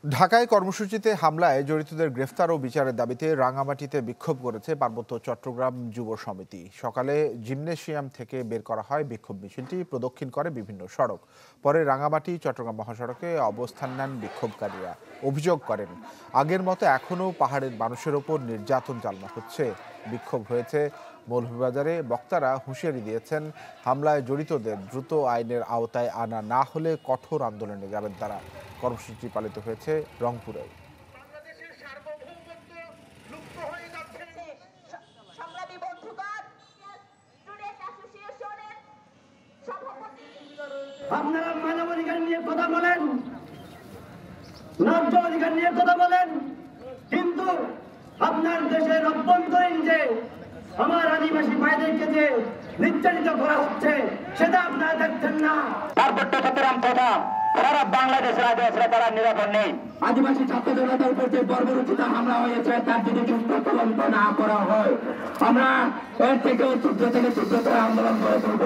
ঢাকায় কর্মসূচিতে হামলায় জড়িতদের গ্রেফতার ও বিচারের দাবিতে রাঙামাটিতে বিক্ষোভ করেছে পার্বত্য চট্টগ্রাম যুব সমিতি। সকালে জিমনেশিয়াম থেকে বের করা হয় বিক্ষোভ মিছিলটি, প্রদক্ষিণ করে বিভিন্ন সড়ক। পরে রাঙামাটি চট্টগ্রাম মহাসড়কে অবস্থান নেন বিক্ষোভকারীরা। অভিযোগ করেন, আগের মতো এখনও পাহাড়ের মানুষের ওপর নির্যাতন চালানো হচ্ছে। বিক্ষোভ হয়েছে মৌলভীবাজারে। বক্তারা হুঁশিয়ারি দিয়েছেন, হামলায় জড়িতদের দ্রুত আইনের আওতায় আনা না হলে কঠোর আন্দোলনে যাবেন তারা। কর্মসূচি পালিত হয়েছে রংপুরেও। আপনারা মানবাধিকার নিয়ে কথা বলেন, ন্যায্য অধিকার নিয়ে কথা বলেন, কিন্তু আপনার দেশের অভ্যন্তরীণ যে আমার আদিবাসী ভাইদেরকে যে নির্যাতিত করা হচ্ছে সেটা আপনারা দেখছেন না। পার্বত্য চট্টগ্রাম তথা সারা বাংলাদেশের আদিবাসীরা তারা নিরাপদ নেই। আদিবাসী ছাত্র জনতার উপর যে বর্বরোচিত হামলা হয়েছে তার যদি সুষ্ঠু তদন্ত না করা হয়, আমরা এর থেকে তীব্র আন্দোলন করে তুলব।